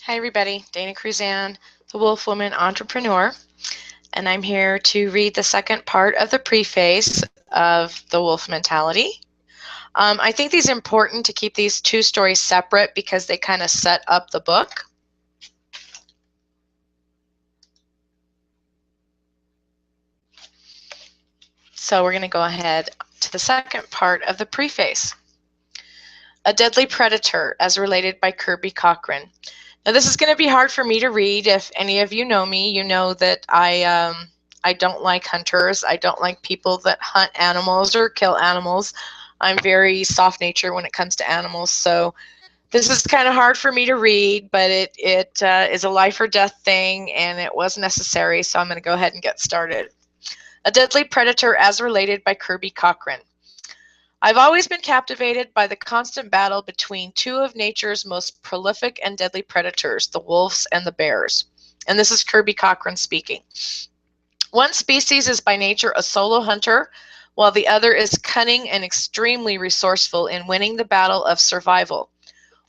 Hi everybody, Danna Cruzan, the Wolf Woman Entrepreneur, and I'm here to read the second part of the preface of The Wolf Mentality. I think these are important to keep these two stories separate because they kind of set up the book. So we're going to go ahead to the second part of the preface. A Deadly Predator, as related by Kirby Cochran. Now this is going to be hard for me to read. If any of you know me, you know that I don't like hunters. I don't like people that hunt animals or kill animals. I'm very soft natured when it comes to animals, so this is kind of hard for me to read, but it is a life or death thing, and it was necessary, so I'm going to go ahead and get started. A Deadly Predator, as related by Kirby Cochran. I've always been captivated by the constant battle between two of nature's most prolific and deadly predators, the wolves and the bears. And this is Kirby Cochran speaking. One species is by nature a solo hunter, while the other is cunning and extremely resourceful in winning the battle of survival.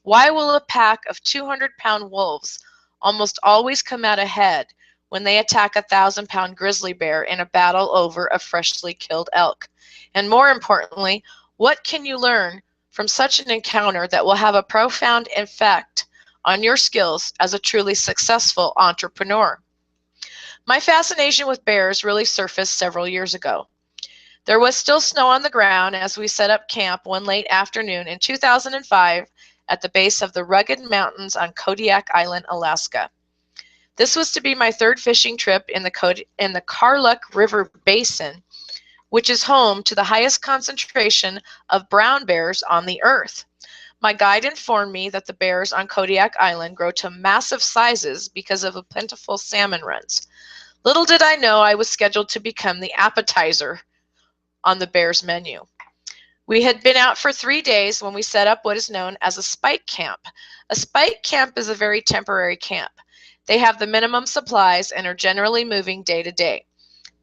Why will a pack of 200-pound wolves almost always come out ahead when they attack a 1,000-pound grizzly bear in a battle over a freshly killed elk? And more importantly, what can you learn from such an encounter that will have a profound effect on your skills as a truly successful entrepreneur? My fascination with bears really surfaced several years ago. There was still snow on the ground as we set up camp one late afternoon in 2005 at the base of the rugged mountains on Kodiak Island, Alaska. This was to be my third fishing trip in the Karluk River Basin, which is home to the highest concentration of brown bears on the earth. My guide informed me that the bears on Kodiak Island grow to massive sizes because of the plentiful salmon runs. Little did I know I was scheduled to become the appetizer on the bears menu. We had been out for 3 days when we set up what is known as a spike camp. A spike camp is a very temporary camp. They have the minimum supplies and are generally moving day to day.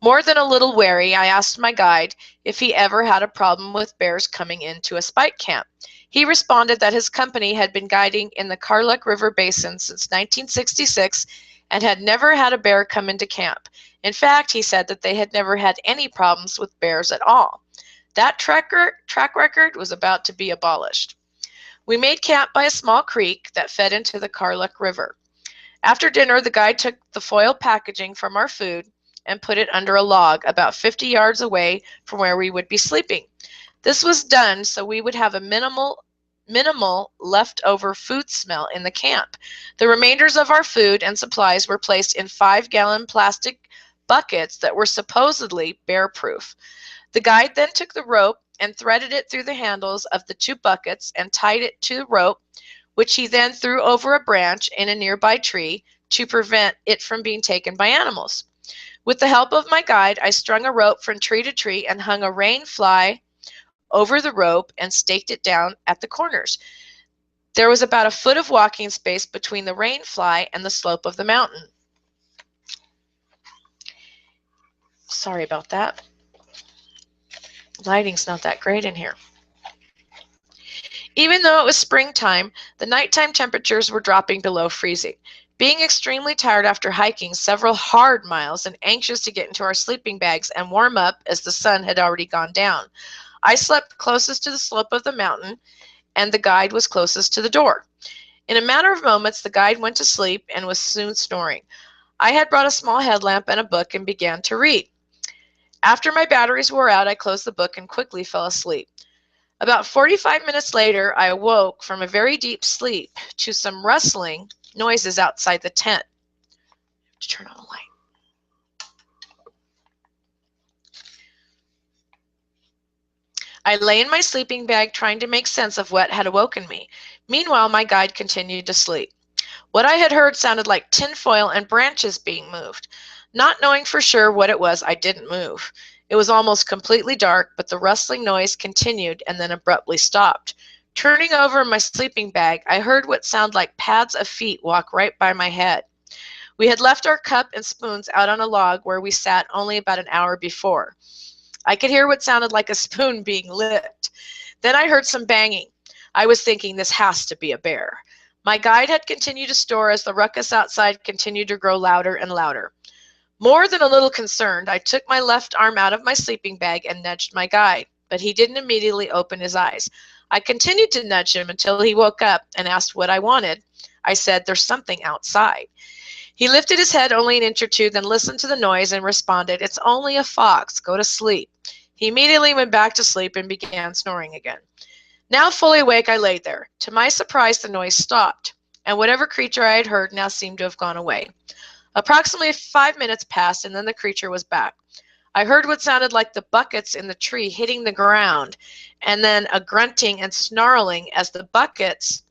More than a little wary, I asked my guide if he ever had a problem with bears coming into a spike camp. He responded that his company had been guiding in the Karluk River Basin since 1966 and had never had a bear come into camp. In fact, he said that they had never had any problems with bears at all. That track record was about to be abolished. We made camp by a small creek that fed into the Karluk River. After dinner, the guide took the foil packaging from our food and put it under a log about 50 yards away from where we would be sleeping. This was done so we would have a minimal leftover food smell in the camp. The remainders of our food and supplies were placed in 5-gallon plastic buckets that were supposedly bear-proof. The guide then took the rope and threaded it through the handles of the 2 buckets and tied it to the rope, which he then threw over a branch in a nearby tree to prevent it from being taken by animals. With the help of my guide, I strung a rope from tree to tree and hung a rain fly over the rope and staked it down at the corners. There was about a foot of walking space between the rain fly and the slope of the mountain. Sorry about that. Lighting's not that great in here. Even though it was springtime, the nighttime temperatures were dropping below freezing. Being extremely tired after hiking several hard miles and anxious to get into our sleeping bags and warm up as the sun had already gone down, I slept closest to the slope of the mountain, and the guide was closest to the door. In a matter of moments, the guide went to sleep and was soon snoring. I had brought a small headlamp and a book and began to read. After my batteries wore out, I closed the book and quickly fell asleep. About 45 minutes later, I awoke from a very deep sleep to some rustling noises outside the tent. Turn on the light. I lay in my sleeping bag trying to make sense of what had awoken me. Meanwhile, my guide continued to sleep. What I had heard sounded like tinfoil and branches being moved. Not knowing for sure what it was, I didn't move. It was almost completely dark, but the rustling noise continued and then abruptly stopped. Turning over in my sleeping bag, I heard what sounded like pads of feet walk right by my head. We had left our cup and spoons out on a log where we sat only about an hour before. I could hear what sounded like a spoon being licked. Then I heard some banging. I was thinking, this has to be a bear. My guide had continued to snore as the ruckus outside continued to grow louder and louder. More than a little concerned, I took my left arm out of my sleeping bag and nudged my guide, but he didn't immediately open his eyes. I continued to nudge him until he woke up and asked what I wanted. I said, "There's something outside." He lifted his head only an inch or two, then listened to the noise and responded, "It's only a fox. Go to sleep." He immediately went back to sleep and began snoring again. Now fully awake, I lay there. To my surprise, the noise stopped, and whatever creature I had heard now seemed to have gone away. Approximately 5 minutes passed, and then the creature was back. I heard what sounded like the buckets in the tree hitting the ground, and then a grunting and snarling as the buckets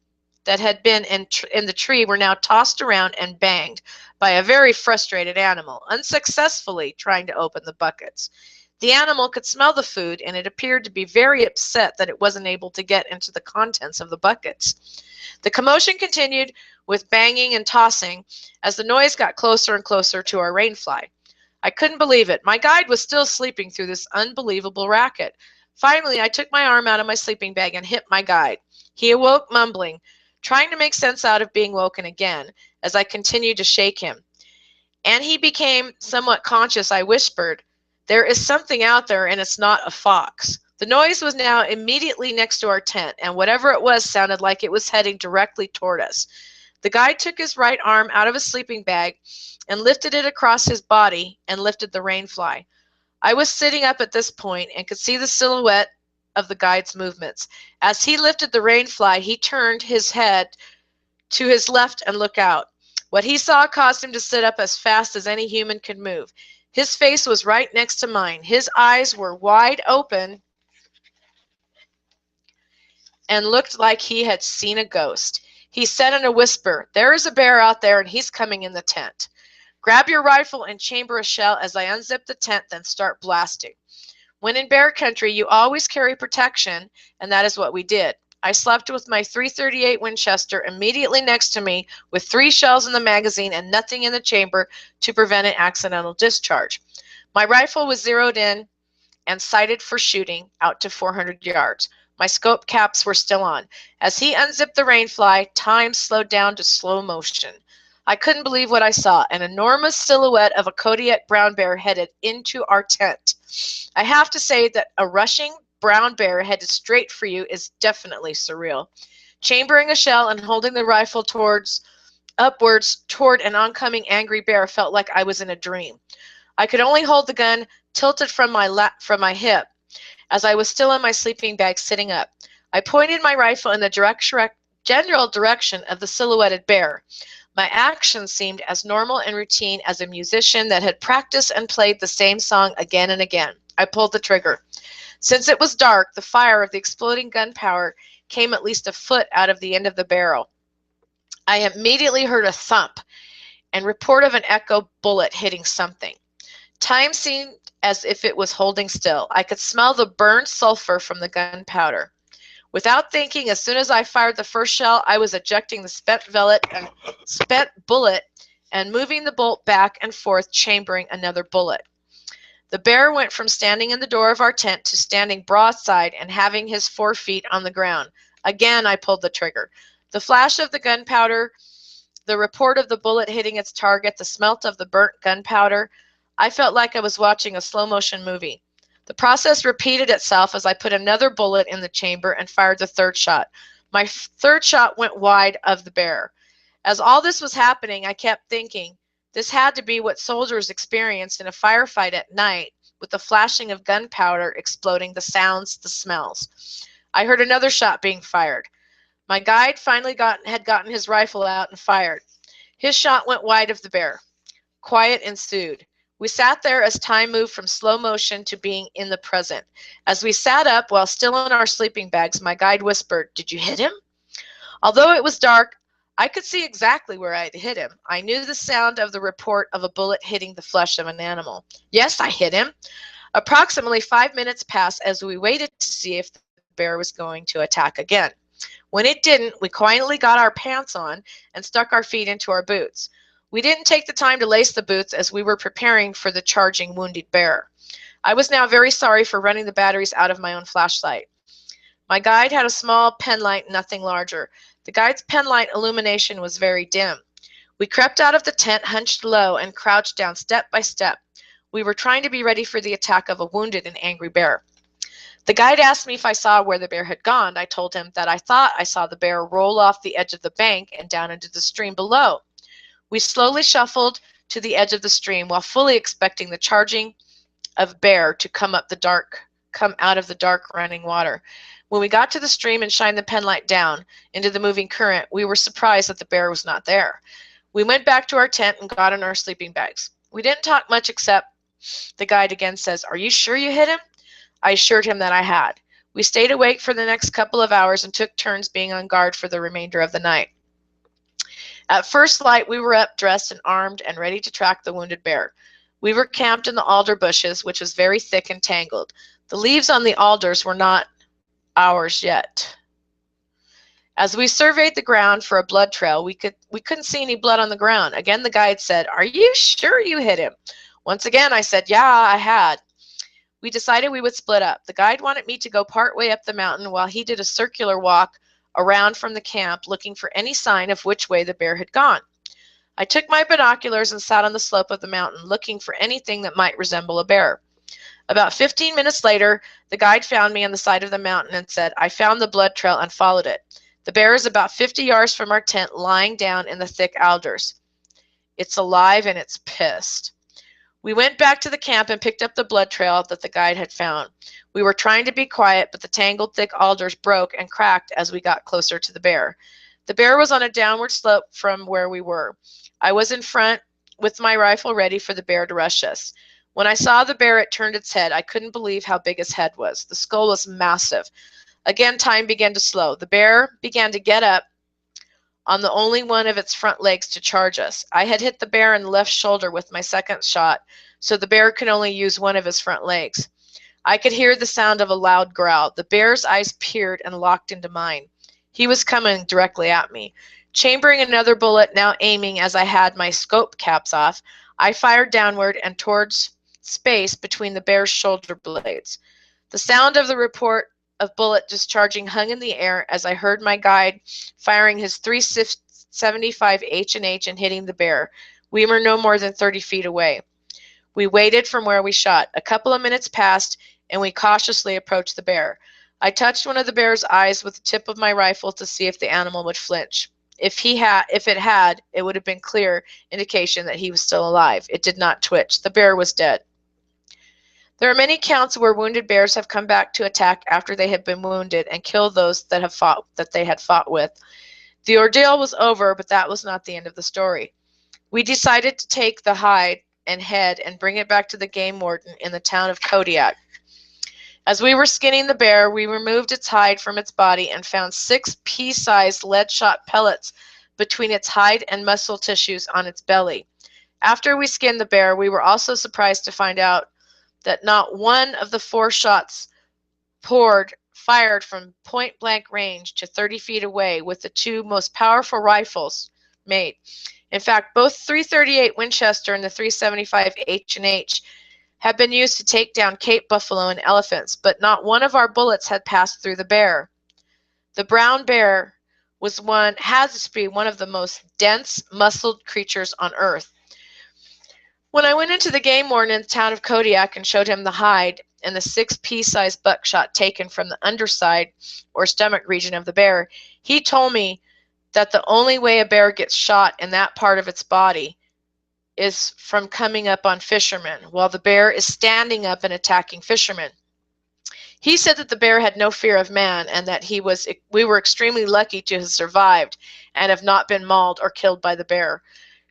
that had been in the tree were now tossed around and banged by a very frustrated animal, unsuccessfully trying to open the buckets. The animal could smell the food, and it appeared to be very upset that it wasn't able to get into the contents of the buckets. The commotion continued with banging and tossing as the noise got closer and closer to our rainfly. I couldn't believe it. My guide was still sleeping through this unbelievable racket. Finally, I took my arm out of my sleeping bag and hit my guide. He awoke mumbling, trying to make sense out of being woken again as I continued to shake him. And he became somewhat conscious. I whispered, "There is something out there, and it's not a fox." The noise was now immediately next to our tent, and whatever it was sounded like it was heading directly toward us. The guide took his right arm out of his sleeping bag and lifted it across his body and lifted the rainfly. I was sitting up at this point and could see the silhouette of the guide's movements. As he lifted the rainfly, he turned his head to his left and looked out. What he saw caused him to sit up as fast as any human could move. His face was right next to mine. His eyes were wide open and looked like he had seen a ghost. He said in a whisper, "There is a bear out there, and he's coming in the tent. Grab your rifle and chamber a shell as I unzip the tent, then start blasting." When in bear country, you always carry protection, and that is what we did. I slept with my .338 Winchester immediately next to me with 3 shells in the magazine and nothing in the chamber to prevent an accidental discharge. My rifle was zeroed in and sighted for shooting out to 400 yards. My scope caps were still on. As he unzipped the rainfly, time slowed down to slow motion. I couldn't believe what I saw. An enormous silhouette of a Kodiak brown bear headed into our tent. I have to say that a rushing brown bear headed straight for you is definitely surreal. Chambering a shell and holding the rifle upwards toward an oncoming angry bear felt like I was in a dream. I could only hold the gun tilted from my hip as I was still in my sleeping bag sitting up. I pointed my rifle in the general direction of the silhouetted bear. My actions seemed as normal and routine as a musician that had practiced and played the same song again and again. I pulled the trigger. Since it was dark, the fire of the exploding gunpowder came at least a foot out of the end of the barrel. I immediately heard a thump and report of an echo bullet hitting something. Time seemed as if it was holding still. I could smell the burned sulfur from the gunpowder. Without thinking, as soon as I fired the first shell, I was ejecting the spent bullet and moving the bolt back and forth, chambering another bullet. The bear went from standing in the door of our tent to standing broadside and having his 4 feet on the ground. Again, I pulled the trigger. The flash of the gunpowder, the report of the bullet hitting its target, the smelt of the burnt gunpowder. I felt like I was watching a slow-motion movie. The process repeated itself as I put another bullet in the chamber and fired the 3rd shot. My 3rd shot went wide of the bear. As all this was happening, I kept thinking, this had to be what soldiers experienced in a firefight at night, with the flashing of gunpowder exploding, the sounds, the smells. I heard another shot being fired. My guide finally had gotten his rifle out and fired. His shot went wide of the bear. Quiet ensued. We sat there as time moved from slow motion to being in the present. As we sat up while still in our sleeping bags, my guide whispered, "Did you hit him?" Although it was dark, I could see exactly where I had hit him. I knew the sound of the report of a bullet hitting the flesh of an animal. Yes, I hit him. Approximately 5 minutes passed as we waited to see if the bear was going to attack again. When it didn't, we quietly got our pants on and stuck our feet into our boots. We didn't take the time to lace the boots as we were preparing for the charging wounded bear. I was now very sorry for running the batteries out of my own flashlight. My guide had a small pen light, nothing larger. The guide's pen light illumination was very dim. We crept out of the tent, hunched low, and crouched down step by step. We were trying to be ready for the attack of a wounded and angry bear. The guide asked me if I saw where the bear had gone. I told him that I thought I saw the bear roll off the edge of the bank and down into the stream below. We slowly shuffled to the edge of the stream while fully expecting the charging of bear to come out of the dark running water. When we got to the stream and shined the penlight down into the moving current, we were surprised that the bear was not there. We went back to our tent and got in our sleeping bags. We didn't talk much except the guide again says, "Are you sure you hit him?" I assured him that I had. We stayed awake for the next couple of hours and took turns being on guard for the remainder of the night. At first light, we were up, dressed and armed and ready to track the wounded bear. We were camped in the alder bushes, which was very thick and tangled. The leaves on the alders were not ours yet. As we surveyed the ground for a blood trail, we couldn't see any blood on the ground. Again, the guide said, "Are you sure you hit him?" Once again, I said, "Yeah, I had." We decided we would split up. The guide wanted me to go part way up the mountain while he did a circular walk around from the camp looking for any sign of which way the bear had gone. I took my binoculars and sat on the slope of the mountain looking for anything that might resemble a bear. About 15 minutes later, the guide found me on the side of the mountain and said, "I found the blood trail and followed it. The bear is about 50 yards from our tent, lying down in the thick alders. It's alive and it's pissed." We went back to the camp and picked up the blood trail that the guide had found. We were trying to be quiet, but the tangled thick alders broke and cracked as we got closer to the bear. The bear was on a downward slope from where we were. I was in front with my rifle ready for the bear to rush us. When I saw the bear, it turned its head. I couldn't believe how big his head was. The skull was massive. Again, time began to slow. The bear began to get up on the only one of its front legs to charge us. I had hit the bear in the left shoulder with my second shot, so the bear could only use one of his front legs. I could hear the sound of a loud growl. The bear's eyes peered and locked into mine. He was coming directly at me. Chambering another bullet, now aiming as I had my scope caps off, I fired downward and towards space between the bear's shoulder blades. The sound of the report of bullet discharging hung in the air as I heard my guide firing his .375 H&H and hitting the bear. We were no more than 30 feet away. We waited from where we shot. A couple of minutes passed, and we cautiously approached the bear. I touched one of the bear's eyes with the tip of my rifle to see if the animal would flinch. If it had, it would have been clear indication that he was still alive. It did not twitch. The bear was dead. There are many accounts where wounded bears have come back to attack after they have been wounded and kill those that they had fought with. The ordeal was over, but that was not the end of the story. We decided to take the hide and head and bring it back to the game warden in the town of Kodiak. As we were skinning the bear, we removed its hide from its body and found 6 pea-sized lead-shot pellets between its hide and muscle tissues on its belly. After we skinned the bear, we were also surprised to find out that not one of the 4 shots fired from point-blank range to 30 feet away with the 2 most powerful rifles made. In fact, both .338 Winchester and the .375 H&H have been used to take down Cape buffalo and elephants, but not one of our bullets had passed through the bear. The brown bear has to be one of the most dense, muscled creatures on Earth. When I went into the game warden in the town of Kodiak and showed him the hide and the 6 pea-sized buckshot taken from the underside or stomach region of the bear, he told me that the only way a bear gets shot in that part of its body is from coming up on fishermen, while the bear is standing up and attacking fishermen. He said that the bear had no fear of man and that we were extremely lucky to have survived and have not been mauled or killed by the bear.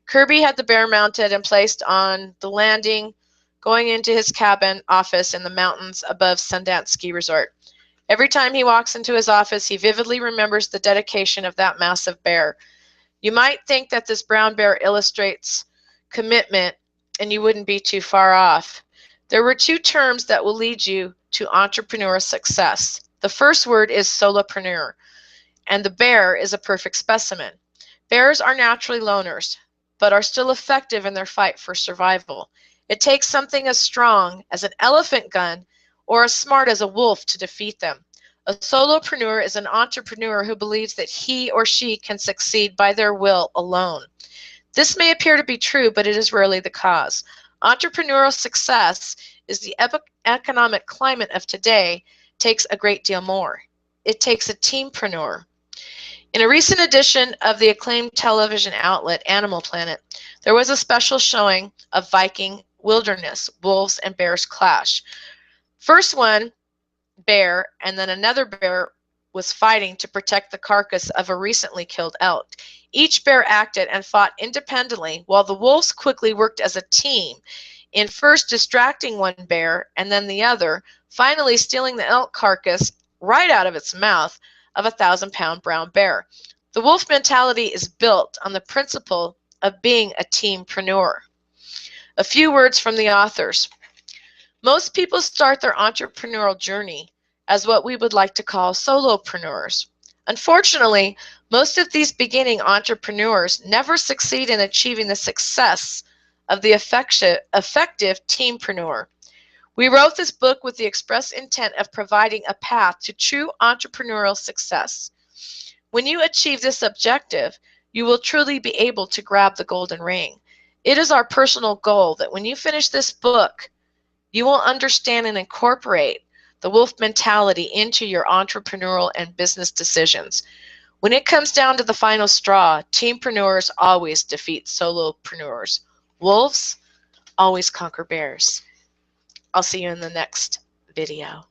Kirby had the bear mounted and placed on the landing going into his cabin office in the mountains above Sundance Ski Resort. Every time he walks into his office, he vividly remembers the dedication of that massive bear. You might think that this brown bear illustrates commitment, and you wouldn't be too far off. There were 2 terms that will lead you to entrepreneurial success. The first word is solopreneur, and the bear is a perfect specimen. Bears are naturally loners, but are still effective in their fight for survival. It takes something as strong as an elephant gun or as smart as a wolf to defeat them. A solopreneur is an entrepreneur who believes that he or she can succeed by their will alone. This may appear to be true, but it is rarely the cause. Entrepreneurial success is the economic climate of today takes a great deal more. It takes a teampreneur. In a recent edition of the acclaimed television outlet Animal Planet, there was a special showing of Viking wilderness, wolves and bears clash. First one bear and then another bear was fighting to protect the carcass of a recently killed elk. Each bear acted and fought independently, while the wolves quickly worked as a team in first distracting one bear and then the other, finally stealing the elk carcass right out of its mouth of a 1,000-pound brown bear. The wolf mentality is built on the principle of being a teampreneur. A few words from the authors. Most people start their entrepreneurial journey as what we would like to call solopreneurs. Unfortunately, most of these beginning entrepreneurs never succeed in achieving the success of the effective teampreneur. We wrote this book with the express intent of providing a path to true entrepreneurial success. When you achieve this objective, you will truly be able to grab the golden ring. It is our personal goal that when you finish this book, you will understand and incorporate the wolf mentality into your entrepreneurial and business decisions. When it comes down to the final straw, teampreneurs always defeat solopreneurs. Wolves always conquer bears. I'll see you in the next video.